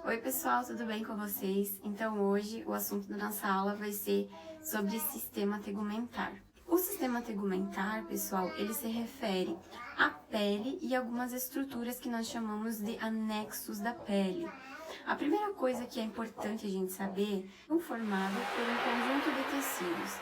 Oi pessoal, tudo bem com vocês? Então hoje o assunto da nossa aula vai ser sobre sistema tegumentar. O sistema tegumentar, pessoal, ele se refere à pele e algumas estruturas que nós chamamos de anexos da pele. A primeira coisa que é importante a gente saber é formado por um conjunto de tecidos.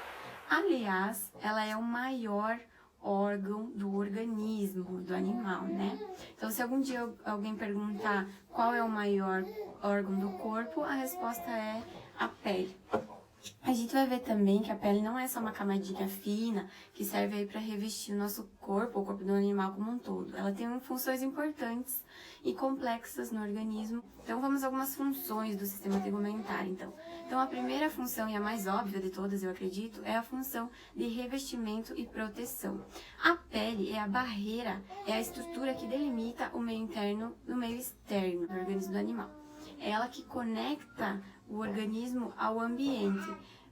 Aliás, ela é o maior órgão do organismo, do animal, né? Então, se algum dia alguém perguntar qual é o maior órgão do corpo, a resposta é a pele. A gente vai ver também que a pele não é só uma camadinha fina que serve aí para revestir o nosso corpo, o corpo do animal como um todo. Ela tem funções importantes e complexas no organismo. Então vamos a algumas funções do sistema tegumentar, então. Então a primeira função e a mais óbvia de todas, eu acredito, é a função de revestimento e proteção. A pele é a barreira, é a estrutura que delimita o meio interno do meio externo do organismo do animal. É ela que conecta o organismo ao ambiente.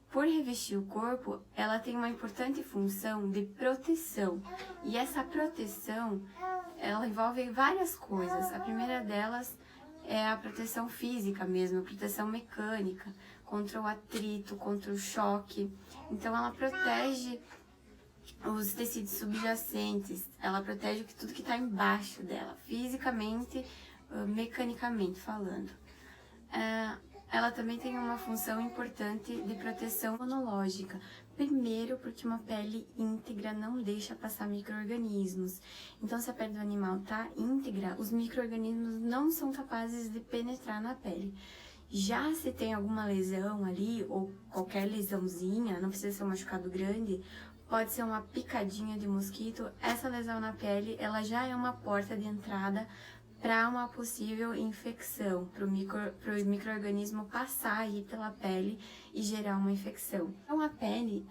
Por revestir o corpo, ela tem uma importante função de proteção. E essa proteção, ela envolve várias coisas. A primeira delas é a proteção física mesmo, a proteção mecânica, contra o atrito, contra o choque. Então ela protege os tecidos subjacentes, ela protege tudo que está embaixo dela, fisicamente, mecanicamente falando. Ela também tem uma função importante de proteção imunológica. Primeiro, porque uma pele íntegra não deixa passar micro-organismos. Então, se a pele do animal está íntegra, os micro-organismos não são capazes de penetrar na pele. Já se tem alguma lesão ali, ou qualquer lesãozinha, não precisa ser um machucado grande, pode ser uma picadinha de mosquito, essa lesão na pele, ela já é uma porta de entrada para uma possível infecção, para o micro-organismo passar aí pela pele e gerar uma infecção. Então a pele,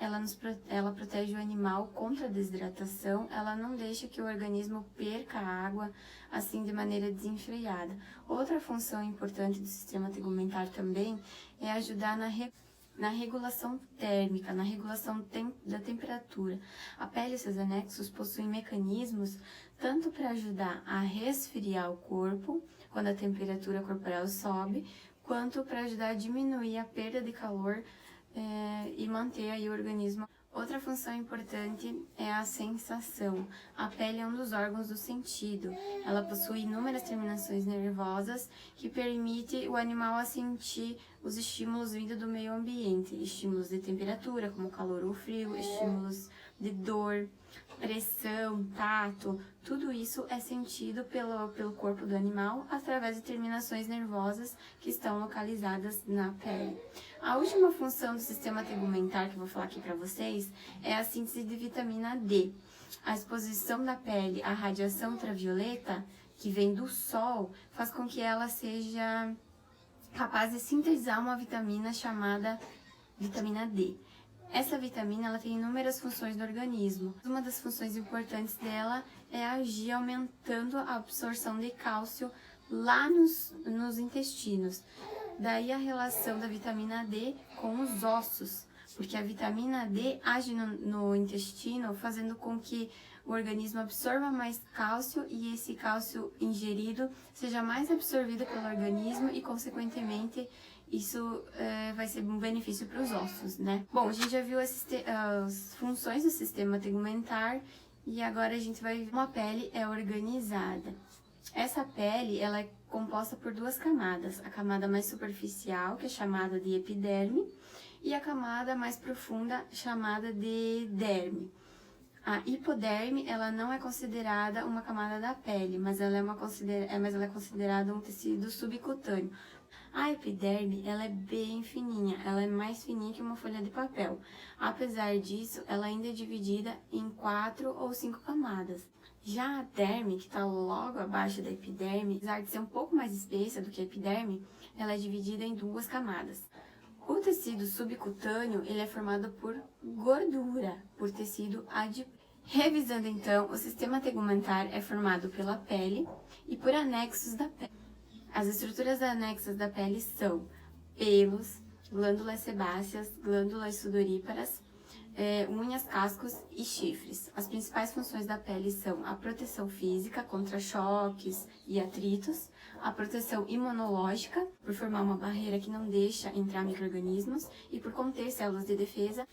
ela protege o animal contra a desidratação, ela não deixa que o organismo perca água assim de maneira desenfreada. Outra função importante do sistema tegumentar também é ajudar na regulação térmica, na regulação da temperatura. A pele e seus anexos possuem mecanismos tanto para ajudar a resfriar o corpo, quando a temperatura corporal sobe, quanto para ajudar a diminuir a perda de calor e manter aí o organismo. Outra função importante é a sensação. A pele é um dos órgãos do sentido. Ela possui inúmeras terminações nervosas que permite o animal a sentir os estímulos vindos do meio ambiente. Estímulos de temperatura, como calor ou frio, estímulos de dor, pressão, tato, tudo isso é sentido pelo corpo do animal através de terminações nervosas que estão localizadas na pele. A última função do sistema tegumentar que eu vou falar aqui para vocês é a síntese de vitamina D. A exposição da pele à radiação ultravioleta, que vem do sol, faz com que ela seja capaz de sintetizar uma vitamina chamada vitamina D. Essa vitamina ela tem inúmeras funções no organismo. Uma das funções importantes dela é agir aumentando a absorção de cálcio lá nos intestinos. Daí a relação da vitamina D com os ossos, porque a vitamina D age no intestino, fazendo com que o organismo absorva mais cálcio e esse cálcio ingerido seja mais absorvido pelo organismo e, consequentemente, isso vai ser um benefício para os ossos, né? Bom, a gente já viu as funções do sistema tegumentar e agora a gente vai ver como a pele é organizada. Essa pele, ela é composta por duas camadas, a camada mais superficial, que é chamada de epiderme, e a camada mais profunda, chamada de derme. A hipoderme, ela não é considerada uma camada da pele, mas ela é considerada um tecido subcutâneo. A epiderme, ela é bem fininha, ela é mais fininha que uma folha de papel. Apesar disso, ela ainda é dividida em 4 ou 5 camadas. Já a derme, que está logo abaixo da epiderme, apesar de ser um pouco mais espessa do que a epiderme, ela é dividida em 2 camadas. O tecido subcutâneo, ele é formado por gordura, por tecido adiposo. Revisando então, o sistema tegumentar é formado pela pele e por anexos da pele. As estruturas anexas da pele são pelos, glândulas sebáceas, glândulas sudoríparas, unhas, cascos e chifres. As principais funções da pele são a proteção física contra choques e atritos, a proteção imunológica, por formar uma barreira que não deixa entrar micro-organismos e por conter células de defesa,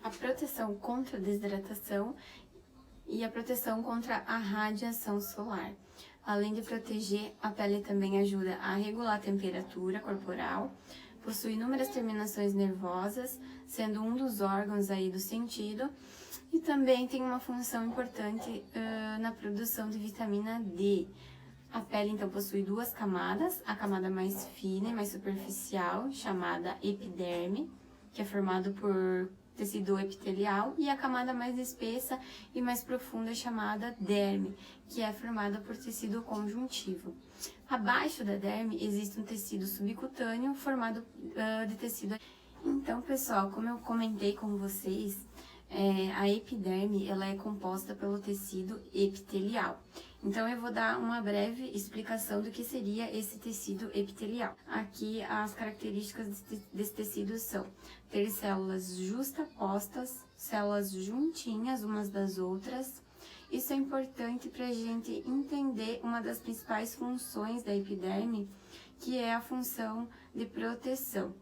a proteção contra a desidratação e a proteção contra a radiação solar. Além de proteger, a pele também ajuda a regular a temperatura corporal, possui inúmeras terminações nervosas, sendo um dos órgãos aí do sentido, e também tem uma função importante na produção de vitamina D. A pele, então, possui duas camadas, a camada mais fina e mais superficial, chamada epiderme, que é formado por tecido epitelial, e a camada mais espessa e mais profunda, chamada derme, que é formada por tecido conjuntivo. Abaixo da derme existe um tecido subcutâneo formado de tecido. Então, pessoal, como eu comentei com vocês, a epiderme ela é composta pelo tecido epitelial. Então, eu vou dar uma breve explicação do que seria esse tecido epitelial. Aqui, as características desse tecido são ter células justapostas, células juntinhas umas das outras. Isso é importante para a gente entender uma das principais funções da epiderme, que é a função de proteção.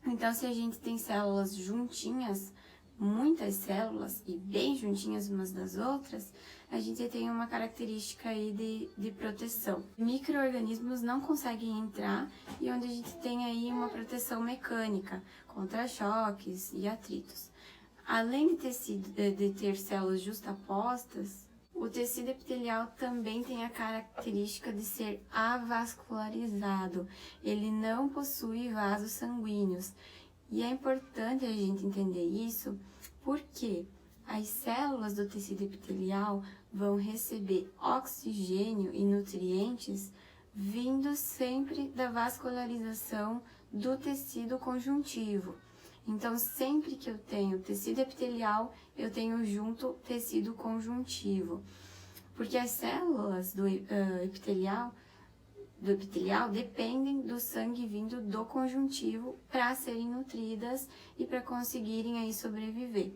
Então, se a gente tem células juntinhas, muitas células e bem juntinhas umas das outras, a gente tem uma característica aí de proteção. Micro-organismos não conseguem entrar e onde a gente tem aí uma proteção mecânica contra choques e atritos. Além de ter células justapostas, o tecido epitelial também tem a característica de ser avascularizado. Ele não possui vasos sanguíneos. E é importante a gente entender isso porque as células do tecido epitelial vão receber oxigênio e nutrientes vindos sempre da vascularização do tecido conjuntivo. Então, sempre que eu tenho tecido epitelial, eu tenho junto tecido conjuntivo. Porque as células do epitelial dependem do sangue vindo do conjuntivo para serem nutridas e para conseguirem aí sobreviver.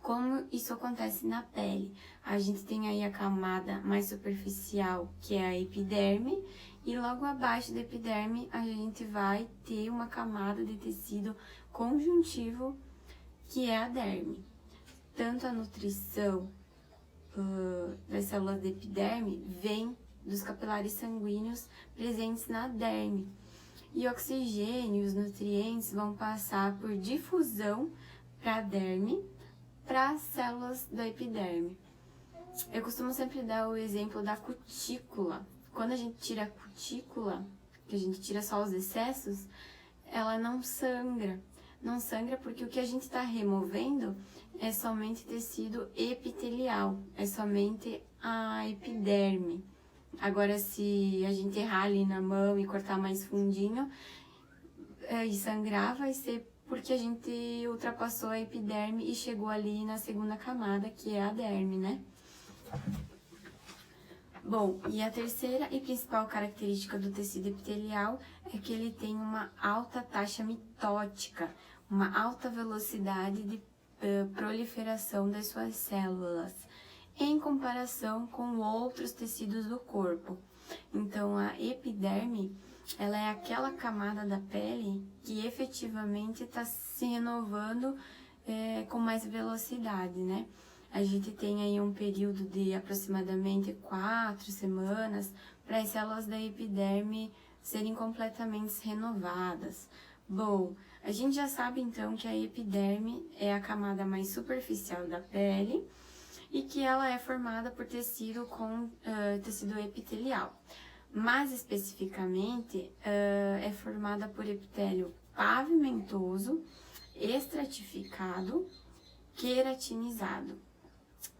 Como isso acontece na pele? A gente tem aí a camada mais superficial, que é a epiderme, e logo abaixo da epiderme a gente vai ter uma camada de tecido conjuntivo, que é a derme. Tanto a nutrição das células da epiderme vem dos capilares sanguíneos presentes na derme. E o oxigênio e os nutrientes vão passar por difusão para a derme, para as células da epiderme. Eu costumo sempre dar o exemplo da cutícula. Quando a gente tira a cutícula, que a gente tira só os excessos, ela não sangra. Não sangra porque o que a gente está removendo é somente tecido epitelial, é somente a epiderme. Agora, se a gente errar ali na mão e cortar mais fundinho e sangrar, vai ser porque a gente ultrapassou a epiderme e chegou ali na segunda camada, que é a derme, né? Bom, e a terceira e principal característica do tecido epitelial é que ele tem uma alta taxa mitótica, uma alta velocidade de proliferação das suas células, em comparação com outros tecidos do corpo. Então, a epiderme, ela é aquela camada da pele que efetivamente está se renovando com mais velocidade, né? A gente tem aí um período de aproximadamente 4 semanas para as células da epiderme serem completamente renovadas. Bom, a gente já sabe então que a epiderme é a camada mais superficial da pele e que ela é formada por tecido tecido epitelial. Mais especificamente, é formada por epitélio pavimentoso, estratificado, queratinizado.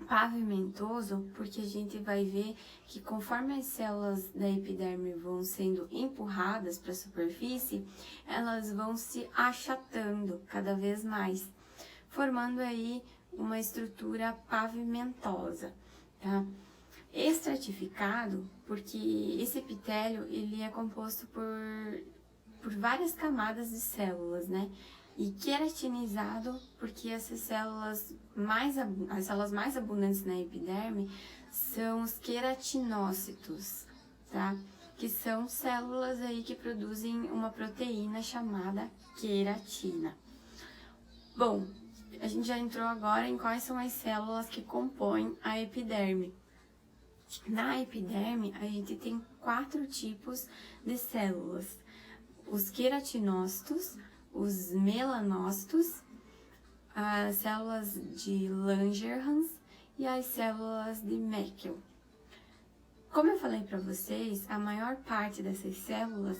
Pavimentoso, porque a gente vai ver que conforme as células da epiderme vão sendo empurradas para a superfície, elas vão se achatando cada vez mais, formando aí uma estrutura pavimentosa, tá? Estratificado, porque esse epitélio ele é composto por várias camadas de células, né? E queratinizado, porque essas células as células mais abundantes na epiderme são os queratinócitos, tá? Que são células aí que produzem uma proteína chamada queratina. Bom, a gente já entrou agora em quais são as células que compõem a epiderme. Na epiderme, a gente tem 4 tipos de células: os queratinócitos, os melanócitos, as células de Langerhans e as células de Meckel. Como eu falei para vocês, a maior parte dessas células,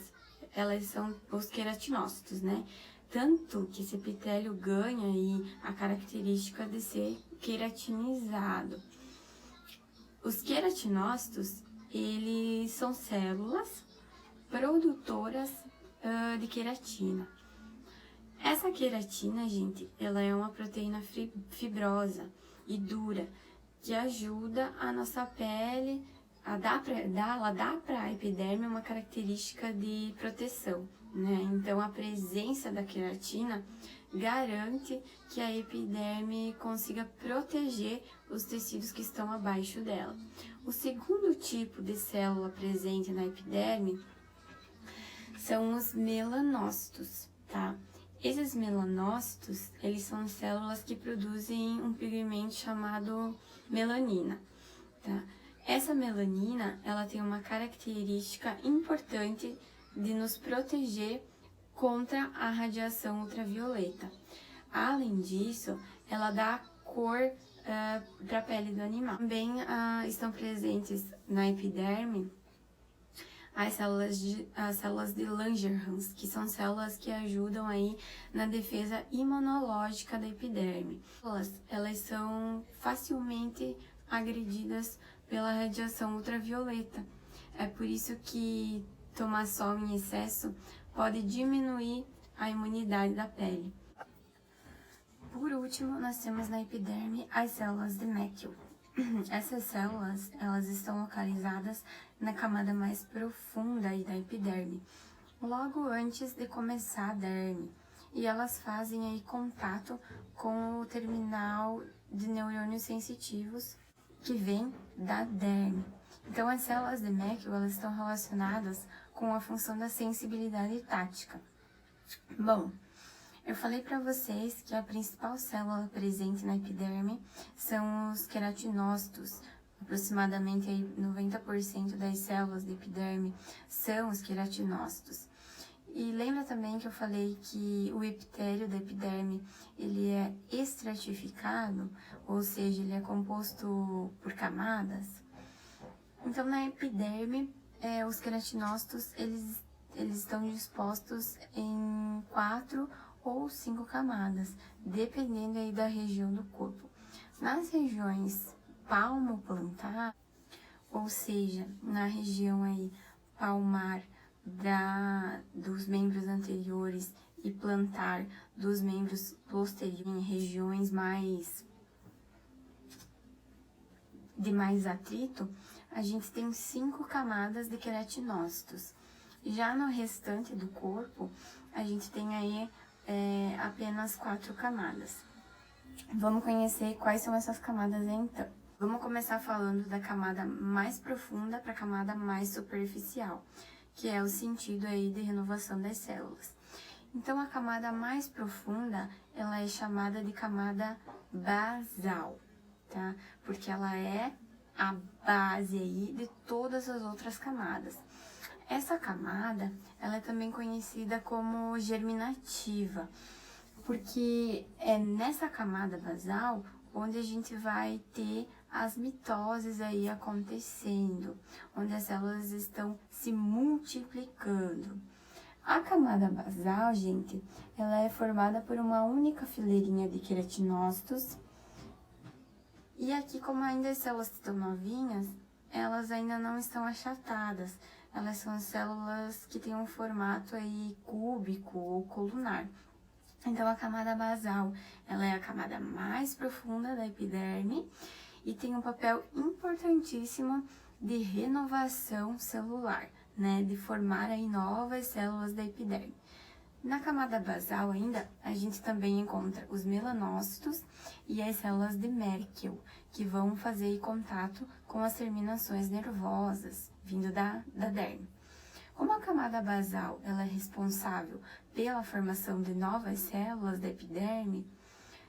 elas são os queratinócitos, né? Tanto que esse epitélio ganha aí a característica de ser queratinizado. Os queratinócitos, eles são células produtoras de queratina. Essa queratina, gente, ela é uma proteína fibrosa e dura, que ajuda a nossa pele, ela dá para a epiderme uma característica de proteção, né? Então, a presença da queratina garante que a epiderme consiga proteger os tecidos que estão abaixo dela. O segundo tipo de célula presente na epiderme são os melanócitos, tá? Esses melanócitos, eles são células que produzem um pigmento chamado melanina, tá? Essa melanina, ela tem uma característica importante de nos proteger contra a radiação ultravioleta. Além disso, ela dá cor para a pele do animal. Também estão presentes na epiderme as células de Langerhans, que são células que ajudam aí na defesa imunológica da epiderme. Elas são facilmente agredidas pela radiação ultravioleta. É por isso que tomar sol em excesso pode diminuir a imunidade da pele. Por último, nós temos na epiderme as células de Meckel. Essas células, elas estão localizadas na camada mais profunda aí da epiderme, logo antes de começar a derme, e elas fazem aí contato com o terminal de neurônios sensitivos que vem da derme. Então, as células de Meckel, elas estão relacionadas com a função da sensibilidade tática. Bom, eu falei para vocês que a principal célula presente na epiderme são os queratinócitos. Aproximadamente aí 90% das células da epiderme são os queratinócitos. E lembra também que eu falei que o epitélio da epiderme, ele é estratificado, ou seja, ele é composto por camadas? Então, na epiderme, os queratinócitos, eles estão dispostos em 4 ou 5 camadas, dependendo aí da região do corpo. Nas regiões palmo-plantar, ou seja, na região aí palmar dos membros anteriores e plantar dos membros posteriores, em regiões de mais atrito, a gente tem 5 camadas de queratinócitos. Já no restante do corpo, a gente tem aí apenas 4 camadas. Vamos conhecer quais são essas camadas então. Vamos começar falando da camada mais profunda para a camada mais superficial, que é o sentido aí de renovação das células. Então, a camada mais profunda, ela é chamada de camada basal, tá? Porque ela é a base aí de todas as outras camadas. Essa camada, ela é também conhecida como germinativa, porque é nessa camada basal onde a gente vai ter as mitoses aí acontecendo, onde as células estão se multiplicando. A camada basal, gente, ela é formada por uma única fileirinha de queratinócitos. E aqui, como ainda as células estão novinhas, elas ainda não estão achatadas. Elas são células que têm um formato aí cúbico ou colunar. Então, a camada basal, ela é a camada mais profunda da epiderme e tem um papel importantíssimo de renovação celular, né? De formar aí novas células da epiderme. Na camada basal ainda, a gente também encontra os melanócitos e as células de Merkel, que vão fazer contato com as terminações nervosas, vindo da derme. Como a camada basal ela é responsável pela formação de novas células da epiderme,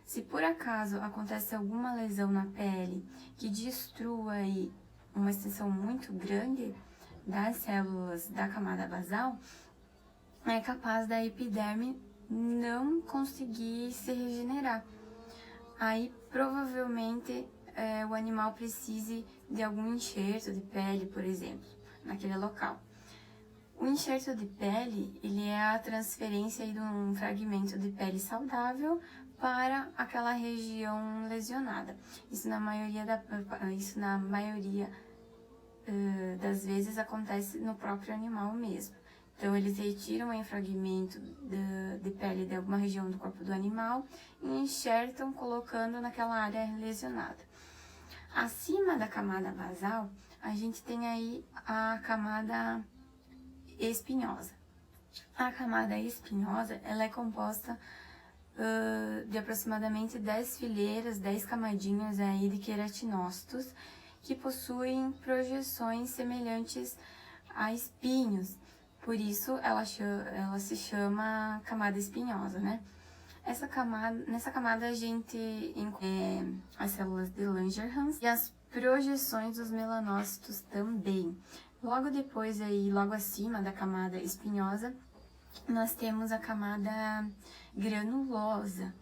se por acaso acontece alguma lesão na pele que destrua aí uma extensão muito grande das células da camada basal, é capaz da epiderme não conseguir se regenerar. Aí provavelmente o animal precise de algum enxerto de pele, por exemplo, naquele local. O enxerto de pele, ele é a transferência de um fragmento de pele saudável para aquela região lesionada. Isso na maioria das vezes acontece no próprio animal mesmo. Então, eles retiram um fragmento de pele de alguma região do corpo do animal e enxertam colocando naquela área lesionada. Acima da camada basal, a gente tem aí a camada espinhosa. A camada espinhosa, ela é composta de aproximadamente 10 fileiras, 10 camadinhas aí de queratinócitos que possuem projeções semelhantes a espinhos. Por isso, ela se chama camada espinhosa, né? Nessa camada a gente encontra as células de Langerhans e as projeções dos melanócitos também. Logo depois aí, logo acima da camada espinhosa, nós temos a camada granulosa,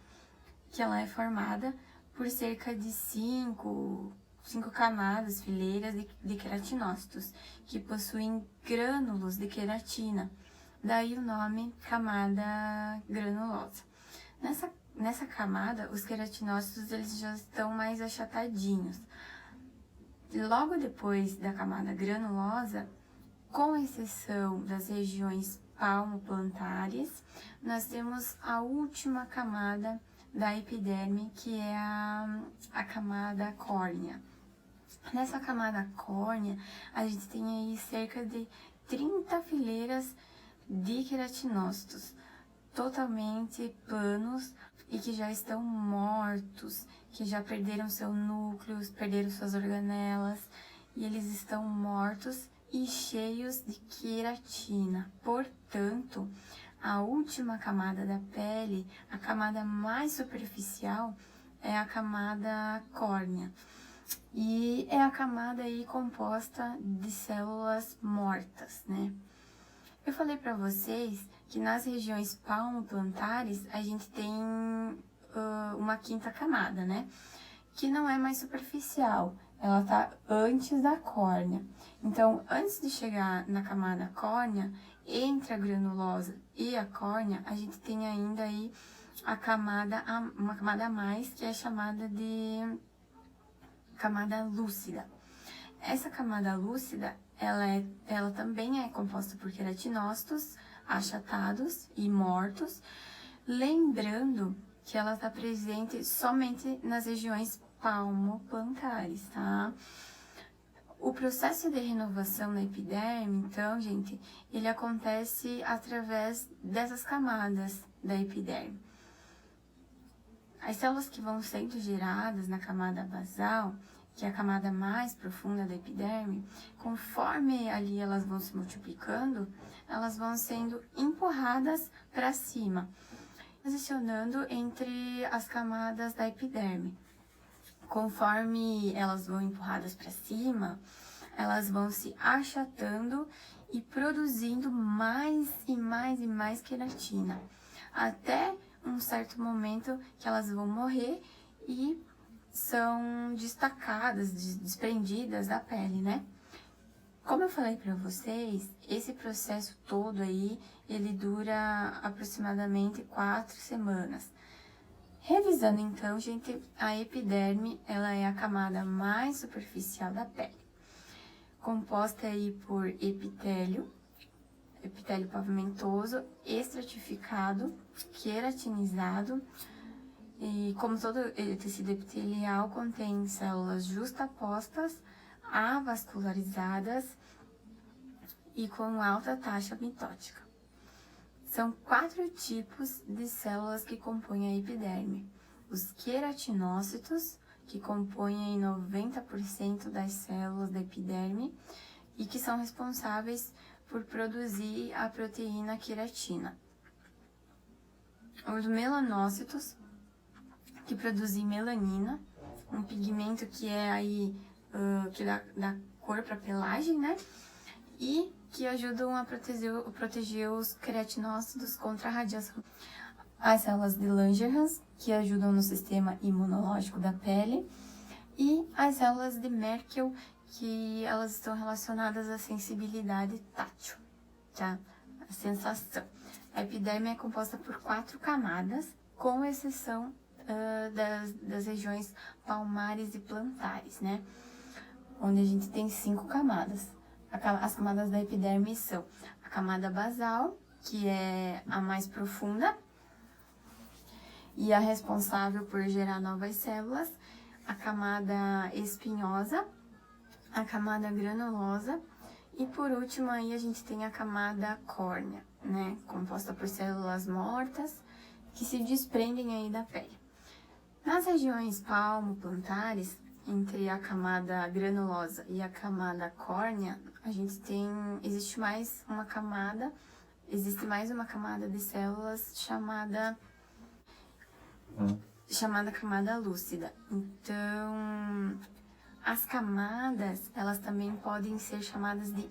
que ela é formada por cerca de cinco camadas, fileiras de queratinócitos, que possuem grânulos de queratina, daí o nome camada granulosa. Nessa camada, os queratinócitos eles já estão mais achatadinhos. Logo depois da camada granulosa, com exceção das regiões palmoplantares, nós temos a última camada da epiderme, que é a camada córnea. Nessa camada córnea, a gente tem aí cerca de 30 fileiras de queratinócitos, totalmente planos e que já estão mortos, que já perderam seu núcleo, perderam suas organelas, e eles estão mortos e cheios de queratina. Portanto, a última camada da pele, a camada mais superficial, é a camada córnea. E é a camada aí composta de células mortas, né? Eu falei para vocês que nas regiões palmoplantares a gente tem uma quinta camada, né? Que não é mais superficial, ela tá antes da córnea. Então, antes de chegar na camada córnea, entre a granulosa e a córnea, a gente tem ainda aí uma camada a mais, que é chamada de camada lúcida. Essa camada lúcida, ela também é composta por queratinócitos achatados e mortos, lembrando que ela está presente somente nas regiões palmoplantares, tá? O processo de renovação na epiderme, então, gente, ele acontece através dessas camadas da epiderme. As células que vão sendo geradas na camada basal, que é a camada mais profunda da epiderme, conforme ali elas vão se multiplicando, elas vão sendo empurradas para cima, posicionando entre as camadas da epiderme. Conforme elas vão empurradas para cima, elas vão se achatando e produzindo mais e mais e mais queratina, até um certo momento que elas vão morrer e são destacadas, desprendidas da pele, né? Como eu falei para vocês, esse processo todo aí, ele dura aproximadamente 4 semanas. Revisando então, gente, a epiderme, ela é a camada mais superficial da pele, composta aí por epitélio pavimentoso, estratificado, queratinizado, e como todo tecido epitelial contém células justapostas, avascularizadas e com alta taxa mitótica. São 4 tipos de células que compõem a epiderme. Os queratinócitos, que compõem 90% das células da epiderme e que são responsáveis por produzir a proteína queratina. Os melanócitos, que produzem melanina, um pigmento que é aí, que dá cor para a pelagem, né? E que ajudam a proteger os queratinócitos contra a radiação. As células de Langerhans, que ajudam no sistema imunológico da pele, e as células de Merkel, que elas estão relacionadas à sensibilidade tátil, tá? A sensação. A epiderme é composta por 4 camadas, com exceção das regiões palmares e plantares, né? Onde a gente tem 5 camadas. As camadas da epiderme são a camada basal, que é a mais profunda e a responsável por gerar novas células, a camada espinhosa, a camada granulosa e por último aí a gente tem a camada córnea, né, composta por células mortas que se desprendem aí da pele. Nas regiões palmo-plantares, entre a camada granulosa e a camada córnea, existe mais uma camada de células chamada camada lúcida. Então, as camadas, elas também podem ser chamadas de